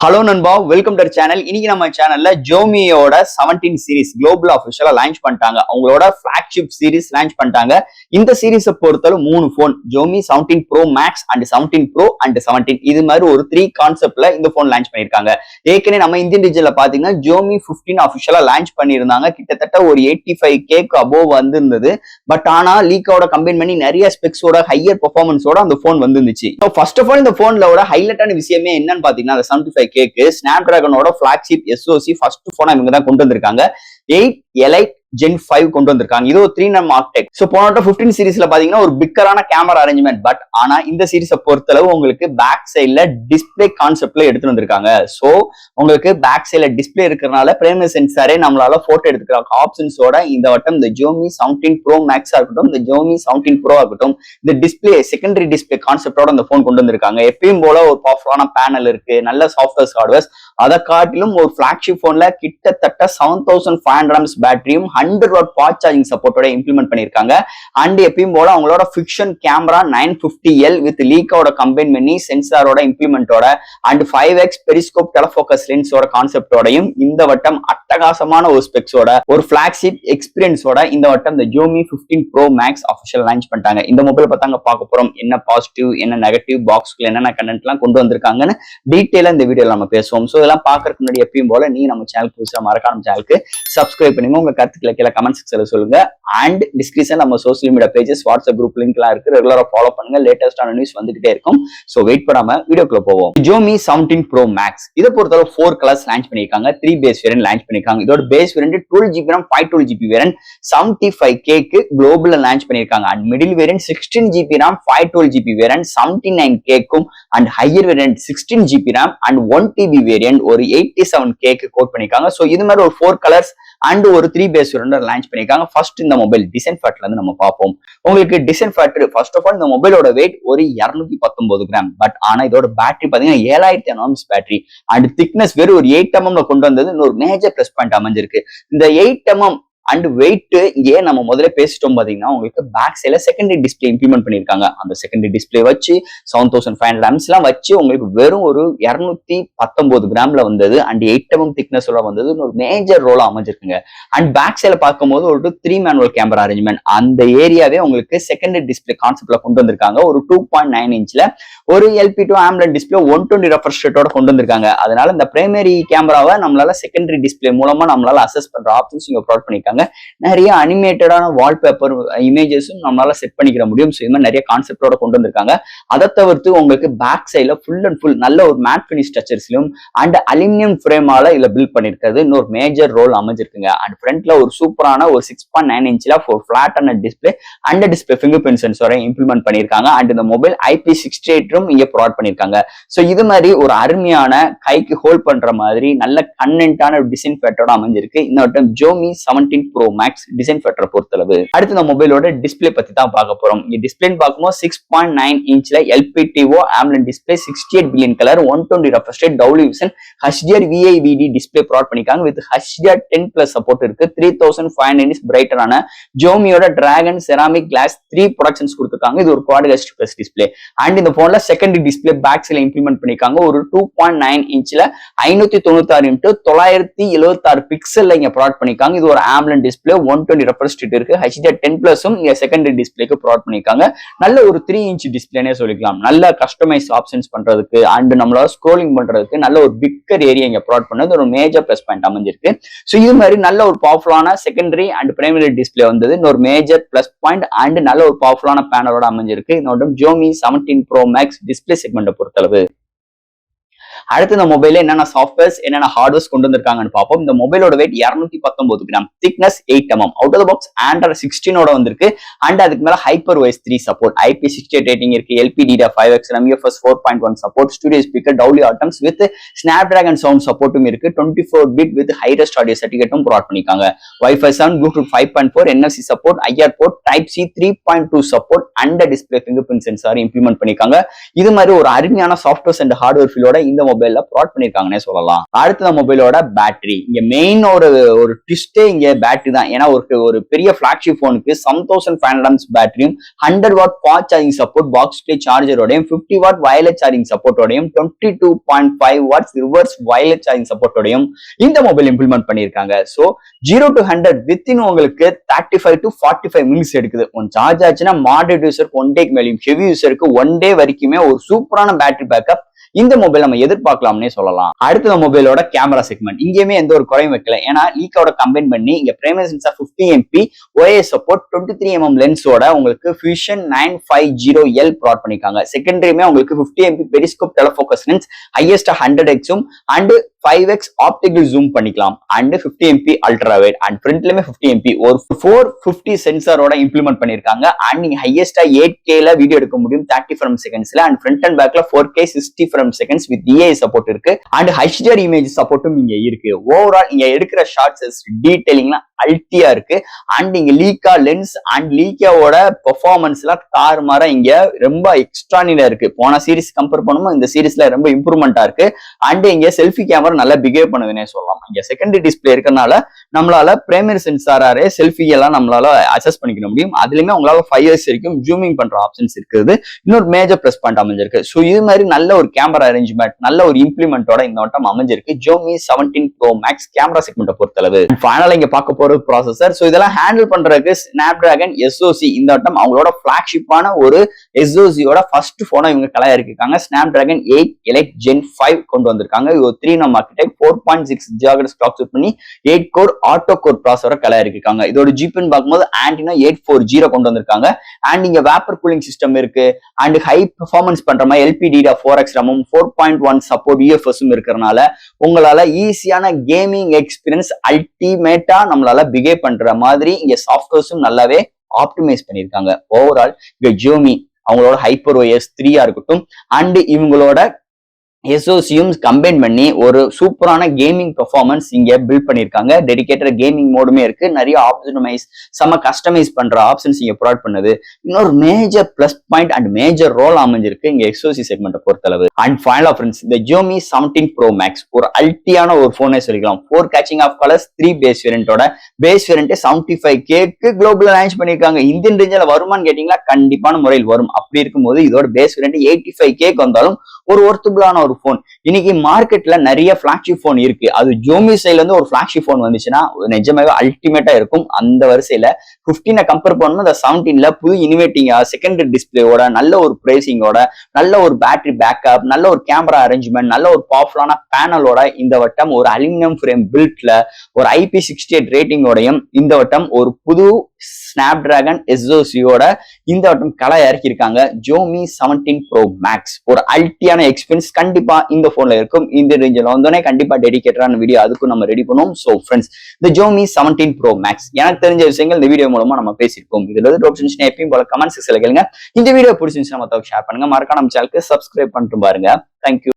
Hello நண்பா, welcome to channel. இன்னைக்கு நம்ம சேனல்ல ஜோமியோட 17 சீரிஸ் குளோபல் அஃபிஷியலா லான்ச் பண்ணிட்டாங்க. அவங்களோட ஃபிளாக்ஷிப் சீரிஸ் லான்ச் பண்ணிட்டாங்க. இந்த சீரிஸை பொறுத்தவரை 3 phone Xiaomi 17 pro max and 17 pro and 17 இது மாதிரி ஒரு 3 கான்செப்ட்ல இந்த போன் லான்ச் பண்ணிருக்காங்க. ஏற்கனவே நம்ம இந்தியன் ரீஜன்ல பாத்தீங்கன்னா ஜோமி 15 அஃபிஷியலா லான்ச் பண்ணியிருந்தாங்க. கிட்டத்தட்ட ஒரு 85K அபோவ் வந்திருந்தது. பட் ஆனா லீக்கோட கம்பைன் பண்ணி நிறைய ஸ்பெக்ஸோட ஹையர் பெர்ஃபார்மன்ஸோட அந்த போன் வந்துருந்துச்சு. ஃபர்ஸ்ட் ஆஃப் ஆல் இந்த போன்லோட ஹைலைட்டான விஷயமே என்னன்னு பாத்தீங்கன்னா அந்த 75K ஸ்னாப்டிராகனோட ஃபிளாக்ஷிப் SoC ஃபர்ஸ்ட் போன் இவங்க தான் கொண்டு வந்திருக்காங்க. 8 Elite Gen 5 கொண்டு வந்திருக்காங்க. இது ஒரு 3nm ஆர்கிடெக்ட். சோ போன 15 சீரிஸ்ல பாத்தீங்கன்னா ஒரு பிக்கரான கேமரா அரேஞ்ச்மெண்ட். பட் ஆனா இந்த சீரிஸை பொறுத்தளவு உங்களுக்கு பேக் சைட்ல டிஸ்பிளே கான்செப்ட்ல எடுத்துட்டு வந்திருக்காங்க. சோ உங்களுக்கு பேக் சைட்ல டிஸ்பிளே இருக்கிறதுனால பிரைமரி சென்சாரே நம்மளால போட்டோ எடுத்துக்கிற ஆப்ஷன்ஸோட இந்த வட்டம் இந்த ஜோமி 17 ப்ரோ மேக்ஸா இருக்கட்டும், இந்த ஜோமி 17 ப்ரோ இருக்கட்டும், இந்த டிஸ்பிளே செகண்டரி டிஸ்பிளே கான்செப்டோட இந்த போன் கொண்டு வந்திருக்காங்க. எப்பயும் போல ஒரு பவர்ஃபுல்லான பேனல் இருக்கு, நல்ல சாஃப்ட்வேர்ஸ் ஹார்ட்வேர்ஸ். அதை காட்டிலும் ஒரு ஃபிளாக்ஷிப் போன்ல கிட்டத்தட்ட 7500 mAh பேட்டரியும் 100W ஃபாஸ்ட் சார்ஜிங் சப்போர்ட்டோட இம்ப்ளிமெண்ட் பண்ணிருக்காங்க. அண்ட் எப்பயும் போல அவங்களோட ஃபிக்ஷன் கேமரா 950L வித் லீக்கோட கம்பைன் பண்ணி சென்சாரோட இம்ப்ளிமெண்டோட அண்ட் 5x பெரிஸ்கோப் டெலஃபோக்கஸ் லென்ஸோட கான்செப்டோடையும் இந்த வட்டம் அட்டகாசமான ஒரு ஸ்பெக்ஸோட ஒரு ஃபிளாக்ஷிப் எக்ஸ்பீரியன்ஸோட இந்த வட்டம் இந்த ஜோமி 15 ப்ரோ மேக்ஸ் அஃபிஷியல் லான்ச் பண்ணிட்டாங்க. இந்த மொபைல் பார்த்தாங்க பார்க்க போறோம். என்ன பாசிட்டிவ், என்ன நெகட்டிவ், பாக்ஸ்க்குள்ள என்னென்ன கண்டென்ட் எல்லாம் கொண்டு வந்திருக்காங்கன்னு டீட்டெயிலா இந்த வீடியோல நம்ம பேசுவோம். சோ இதெல்லாம் பாக்குறதுக்கு முன்னாடி எப்பயும் போல நீ நம்ம சேனல் புதுசா மறக்காம சேனலுக்கு சப்ஸ்கிரைப் பண்ணுங்க. உங்க கருத்துக்களை கீழே கமெண்ட் செக்ஷன்ல சொல்லுங்க. அண்ட் டிஸ்கிரிப்ஷன் நம்ம social media pages, WhatsApp group link எல்லாம் இருக்கு. ரெகுலரா ஃபாலோ பண்ணுங்க. லேட்டஸ்டான நியூஸ் வந்துகிட்டே இருக்கும். சோ வெயிட் பண்ணாம வீடியோக்குள்ள போவோம். ஜோமி 17 ப்ரோ மேக்ஸ் இதை பொறுத்தவரை 4 கலர்ஸ் லான்ச் பண்ணிருக்காங்க. 3 பேஸ் வேரியன்ட் லான்ச் பண்ணிருக்காங்க. இதோட base variant 12GB RAM 512GB variant 75K global launch பண்ணிருக்காங்க. And middle variant 16GB RAM 512GB variant 79K and higher variant 16GB RAM and 1TB variant ஒரு 87K code பண்ணிருக்காங்க. So இது மாதிரி ஒரு 4 colours and ஒரு 3 base variant launch பண்ணிருக்காங்க. First இந்த mobile design ஃபேக்டர்ல இருந்து நம்ம பார்ப்போம். உங்களுக்கு design factor first of all இந்த மொபைலோட வெயிட் ஒரு 219 கிராம். பட் ஆனா இதோட பேட்டரி பாத்தீங்கன்னா 7500 mAh பேட்டரி அண்ட் திக்னஸ் வெறும் ஒரு 8mm கொண்டு வந்தது இன்னொரு மேஜர் பிளஸ் பாயிண்ட் அமைஞ்சிருக்கு. இந்த 8mm அண்ட் வெயிட் ஏன் நம்ம முதல்ல பேசிட்டோம் பாத்தீங்கன்னா உங்களுக்கு பேக் சைட்ல செகண்டரி டிஸ்பிளே இம்ப்ளிமெண்ட் பண்ணிருக்காங்க. அந்த செகண்டரி டிஸ்பிளே வச்சு 7500 mAh எல்லாம் வச்சு உங்களுக்கு வெறும் ஒரு 219 கிராம்ல வந்தது அண்ட் 8mm திக்னஸ் வந்தது ஒரு மேஜர் ரோலா அமைஞ்சிருக்குங்க. அண்ட் பேக் சைட்ல பார்க்கும்போது ஒரு 3 மேனுவல் கேமரா அரேஞ்ச்மெண்ட் அந்த ஏரியாவே உங்களுக்கு செகண்டரி டிஸ்பிளே கான்செப்ட்ல கொண்டு வந்திருக்காங்க. ஒரு 2.9 இன்ச்ல ஒரு LP2 AMOLED டிஸ்பிளே 120 ரெஃப்ரெஷ் ரேட்டோட கொண்டு வந்திருக்காங்க. அதனால இந்த பிரைமரி கேமராவை நம்மளால செகண்டரி டிஸ்பிளே மூலமா நம்மளால அசஸ் பண்ற ஆப்ஷன்ஸ் இங்க ப்ரொவைட் பண்ணிருக்காங்க. நிறைய அனிமேட்டடான வால்பேப்பர் இமேஜஸும் நம்மளால செட் பண்ணிக்கிற முடியும். சோ இது மாதிரி நிறைய கான்செப்டோட கொண்டு வந்திருக்காங்க. அதை தவிர்த்து உங்களுக்கு பேக் சைட்ல ஃபுல் அண்ட் ஃபுல் நல்ல ஒரு மேட் பினிஷ் ஸ்ட்ரக்சர்ஸ்லயும் அண்ட் அலுமினியம் ஃப்ரேமால இதுல பில்ட் பண்ணிருக்கிறது இன்னொரு மேஜர் ரோல் அமைஞ்சிருக்குங்க. அண்ட் ஃப்ரண்ட்ல ஒரு சூப்பரான ஒரு 6.9 இன்ச்ல ஒரு ஃபிளாட்டான display and display fingerprint சென்சாரை இம்ப்ளிமெண்ட் பண்ணிருக்காங்க. அண்ட் இந்த மொபைல் IP68 இங்க ப்ரொவைட் பண்ணிருக்காங்க. சோ இது மாதிரி ஒரு அருமையான கைக்கு ஹோல்ட் பண்ற மாதிரி நல்ல கண்டென்ட்டான டிசைன் ஃபேக்டரோட அமைஞ்சிருக்கு. இந்த ஜோமி 17 ப்ரோ மேக்ஸ் டிசைன் ஃபேக்டரை பொறுத்தளவு. அடுத்து இந்த மொபைலோட டிஸ்பிளே பத்தி தான் பார்க்க போறோம். இங்க டிஸ்பிளே பார்க்கும்போது 6.9 இன்ச்ல LPTO AMOLED display 68 billion colour 120 refresh rate டபுள் vision HDR VIVD display provide பண்ணிருக்காங்க. வித் HDR 10+ சப்போர்ட் இருக்கு. 3500 nits பிரைட்டரான ஜோமியோட டிராகன் செராமிக் கிளாஸ் 3 ப்ரொடக்ஷன்ஸ் கொடுத்திருக்காங்க. இது ஒரு குவாட் Plus டிஸ்பிளே. அண்ட் இந்த போன்ல செகண்டரி டிஸ்பிளே பேக் சைட்ல இம்ப்ளிமெண்ட் பண்ணிருக்காங்க. ஒரு 2.9 இன்ச்ல 596x976 பிக்சல்ல இங்க ப்ரொவைட் பண்ணிருக்காங்க. இது ஒரு AMOLED டிஸ்பிளே 120 ரெஃப்ரெஷ் ரேட் இருக்கு. HDR 10+ இங்க செகண்டரி டிஸ்பிளேக்கு ப்ரொவைட் பண்ணிருக்காங்க. நல்ல ஒரு 3 இன்ச் டிஸ்பிளேனே சொல்லிக்கலாம். நல்ல கஸ்டமைஸ் ஆப்ஷன்ஸ் பண்றதுக்கு அண்ட் நம்மளால ஸ்க்ரோலிங் பண்றதுக்கு நல்ல ஒரு பிக்கர் ஏரியா இங்க ப்ரொவைட் பண்ணது ஒரு மேஜர் பிளஸ் பாயிண்ட் அமைஞ்சிருக்கு. சோ இது மாதிரி நல்ல ஒரு பவர்ஃபுல்லான செகண்டரி அண்ட் பிரைமரி டிஸ்பிளே வந்தது இன்னொரு மேஜர் பிளஸ் பாயிண்ட் அண்ட் நல்ல ஒரு பவர்ஃபுல்லான பேனலோட அமைஞ்சிருக்கு. இன்னொரு ஜோமி 17 ப்ரோ மேக்ஸ் டிஸ்பிளே செக்மெண்ட் பொறுத்தளவு. அடுத்து இந்த மொபைல என்னென்ன சாஃப்ட்வேர்ஸ் என்னென்ன ஹார்ட்வேர்ஸ் கொண்டு வந்திருக்காங்கன்னு பார்ப்போம். இந்த மொபைலோட weight 219 gram, thickness 8mm, out of the box Android 16 வந்திருக்கு. அண்ட் அதுக்கு மேல HyperOS 3 சப்போர்ட், IP68 ரேட்டிங் இருக்கு, LPDDR5X UFS 4.1 support, studio speaker, Dolby Atmos with Snapdragon sound சப்போர்ட்டும் இருக்கு. 24-bit வித் ஹைரஸ்ட் ஆடியோ சர்டிஃபிகேட்டும் ப்ரொவைட் பண்ணிருக்காங்க. Wi-Fi 7, Bluetooth 5.4, NFC support, IR port, Type-C 3.2 support and display fingerprint sensor implement பண்ணிருக்காங்க. இது மாதிரி ஒரு அருமையான சாஃப்ட்வேர்ஸ் அண்ட் ஹார்ட்வேர் ஃபீலோட இந்த மொபைல் மொபைல்ல ப்ராட் பண்ணிருக்காங்கன்னே சொல்லலாம். அடுத்த மொபைலோட பேட்டரி, இங்க மெயின் ஒரு ட்விஸ்டே இங்க பேட்டரி தான். ஏன்னா ஒரு பெரிய பிளாக்ஷிப் போனுக்கு 7500 mAh பேட்டரியும் 100 watt fast charging support box ப்ளே சார்ஜரோடையும் 50 வாட் வயர்லெஸ் சார்ஜிங் சப்போர்ட்டோடையும் 22.5 வாட்ஸ் ரிவர்ஸ் வயர்லெஸ் சார்ஜிங் சப்போர்ட்டோடையும் இந்த மொபைல் இம்ப்ளிமெண்ட் பண்ணிருக்காங்க. சோ 0 to 100 வித்தின் உங்களுக்கு 35 to 45 மினிட்ஸ் எடுக்குது. ஒன் சார்ஜ் ஆச்சுன்னா மாடரேட் யூசருக்கு 1 டேக்கு மேலேயும், ஹெவி யூசருக்கு 1 டே வரைக்குமே ஒரு சூப்பரான பேட்டரி பேக்கப் இந்த மொபைல் நம்ம எதிர்பார்க்கலாம்னே சொல்லலாம். அடுத்த மொபைலோட கேமரா செக்மெண்ட், இங்கேயுமே எந்த ஒரு குறையும் வைக்கல. ஏன்னா லீக்கோட கம்பைன் பண்ணி இங்க primary sensor 50 MP OIS support 23 mm லென்ஸோட உங்களுக்கு Fusion 950L ப்ராட் பண்ணிருக்காங்க. செகண்டரியுமே உங்களுக்கு 50 MP periscope telefocus lens, highest 100x and 5x optical zoom பண்ணிக்கலாம் and 50 MP ultra wide and ஃப்ரண்ட்லயுமே 50 MP ஒரு 450 சென்சாரோட இம்ப்ளிமெண்ட் பண்ணிருக்காங்க. அண்ட் நீங்க ஹையஸ்டா 8K ல வீடியோ எடுக்க முடியும் 30 frames செகண்ட்ஸ்ல அண்ட் ஃப்ரண்ட் அண்ட் பேக்ல 4K 60 frames seconds with EI support இருக்கு அண்ட் HDR இமேஜ் சப்போர்ட்டும் இங்க இருக்கு. ஓவரால் இங்க எடுக்கிற ஷார்ட்ஸ் டீடைலிங்லாம் அல்டியா இருக்கு. அண்ட் இங்க லீக்கா லென்ஸ் அண்ட் லீக்காவோட பெர்ஃபார்மன்ஸ் எல்லாம் தாறுமாறா இங்க ரொம்ப எக்ஸ்ட்ரானியா இருக்கு. போன சீரிஸ் கம்பேர் பண்ணும்போது இந்த சீரிஸ்ல ரொம்ப இம்ப்ரூவ்மெண்டா இருக்கு. அண்ட் இங்க செல்ஃபி கேமரா நல்லா பிஹேவ் பண்ணுதுன்னே சொல்லலாம். இங்க செகண்டரி டிஸ்பிளே இருக்கறனால நம்மளால பிரைமரி சென்சாரே செல்ஃபி எல்லாம் நம்மளால அசஸ் பண்ணிக்க முடியும். அதுலயுமே உங்களால 5x வரைக்கும் ஜூமிங் பண்ற ஆப்ஷன்ஸ் இருக்குது. இன்னொரு மேஜர் பிளஸ் பாயிண்ட் அமைஞ்சிருக்கு. சோ இது மாதிரி நல்ல ஒரு கேமரா அரேஞ்ச்மெண்ட், நல்ல ஒரு இம்ப்ளிமெண்டோட இந்த வட்டம் அமைஞ்சிருக்கு Xiaomi 17 Pro Max கேமரா செக்மெண்ட்டை பொறுத்தளவு. ஃபைனலா இங்க பார்க்க போற ப்ராசஸர். சோ இதெல்லாம் ஹேண்டில் பண்றதுக்கு Snapdragon SoC இந்த வட்டம் அவங்களோட பிளாக்ஷிப்பான ஒரு SoCயோட ஃபர்ஸ்ட் போனை இவங்க கலையாக்கிருக்காங்க. Snapdragon 8 Elite Gen 5 கொண்டு வந்திருக்காங்க. இது 3nm architect 4.6 GHz clock suit பண்ணி 8 கோர் ஆட்டோ கோர் ப்ராசஸரை கலையாக்கிருக்காங்க. இதோட ஜிபின்னு பார்க்கும்போது Adreno 840 கொண்டு வந்திருக்காங்க. அண்ட் இங்க வேப்பர் கூலிங் சிஸ்டம் இருக்கு அண்ட் ஹை பெர்ஃபார்மன்ஸ் பண்ற மாதிரி LPDDR4X RAM 4.1 சப்போர்ட் UFS இருக்கிறதுனால உங்களால ஈஸியான கேமிங் எக்ஸ்பீரியன்ஸ் அல்டிமேட்டா நம்மளால பிஹேவ் பண்ற மாதிரி இங்க சாஃப்ட்வேர்ஸும் நல்லாவே ஆப்டிமைஸ் பண்ணிருக்காங்க. ஓவரால் இங்க Xiaomi அவங்களோட HyperOS 3 இருக்கட்டும் அண்ட் இவங்களோட SoCயும் கம்பைன் பண்ணி ஒரு சூப்பரான கேமிங் பெர்ஃபார்மன்ஸ் இங்க பில்ட் பண்ணிருக்காங்க. டெடிகேட்டட் கேமிங் மோடுமே இருக்கு. நிறைய ஆப்ஷனைஸ் கஸ்டமைஸ் பண்ற ஆப்ஷன்ஸ் இங்க ப்ரொவைட் பண்ணுது. இன்னொரு major plus point and major role அமைஞ்சிருக்கு இங்க SoC செக்மெண்ட் பொறுத்தளவு. அண்ட் ஃபைனலா ஃப்ரெண்ட்ஸ், இந்த Xiaomi 17 Pro Max ஒரு அல்டியான ஒரு போனே சொல்லிக்கலாம். 4 கேச்சிங் ஆஃப் கலர்ஸ் 3 பேஸ் வேரியண்டோட base variant 75K global launch பண்ணிருக்காங்க. இந்தியன் ரேஞ்சில வருமானு கேட்டீங்களா, கண்டிப்பான முறையில் வரும். அப்படி இருக்கும்போது இதோட பேஸ் வேரியண்ட் 85K வந்தாலும் ஒரு ஒர்த்தபிளான ஒரு போன். இன்னைக்கு மார்க்கெட்ல நிறைய பிளாக்ஷிப் போன் இருக்கு. அது Xiaomi சைட்ல இருந்து ஒரு பிளாக்ஷிப் போன் வந்துச்சுன்னா நிஜமாவே அல்டிமேட்டா இருக்கும். அந்த வரிசையில 15 கம்பேர் பண்ணும்போது அந்த 17ல புது இனோவேட்டிங்கா செகண்டரி டிஸ்பிளேயோட நல்ல ஒரு பிரைசிங்கோட நல்ல ஒரு பேட்டரி பேக்கப், நல்ல ஒரு கேமரா அரேஞ்ச்மெண்ட், நல்ல ஒரு பவர்ஃபுல்லான பேனலோட இந்த வட்டம் ஒரு அலுமினியம் ஃப்ரேம் பில்ட்ல ஒரு IP68 ரேட்டிங்கோடையும் இந்த வட்டம் ஒரு புது Snapdragon SoCயோட இந்த வட்டம் கலை இறக்கிருக்காங்க. Xiaomi 17 Pro Max ஒரு அல்டியான எக்ஸ்பீரியன்ஸ் கண்டிப்பா இந்த போன்ல இருக்கும். இந்த ரேஞ்சில் வந்தோடனே கண்டிப்பா டெடிகேட்டடான வீடியோ அதுக்கும் நம்ம ரெடி பண்ணுவோம். சோ ஃப்ரெண்ட்ஸ், இந்த Xiaomi 17 Pro Max எனக்கு தெரிஞ்ச விஷயங்கள் இந்த வீடியோ மூலமா நம்ம பேசியிருக்கோம். இதுல ஆப்ஷன்ஸ் எப்பயும் போல கமெண்ட் செக்ஷன்ல கேளுங்க. இந்த வீடியோ பிடிச்சிருந்துச்சுன்னா மத்தவங்க ஷேர் பண்ணுங்க. மறக்காம நம்ம சேனலுக்கு சப்ஸ்கிரைப் பண்ணிட்டு பாருங்க. தேங்க்யூ.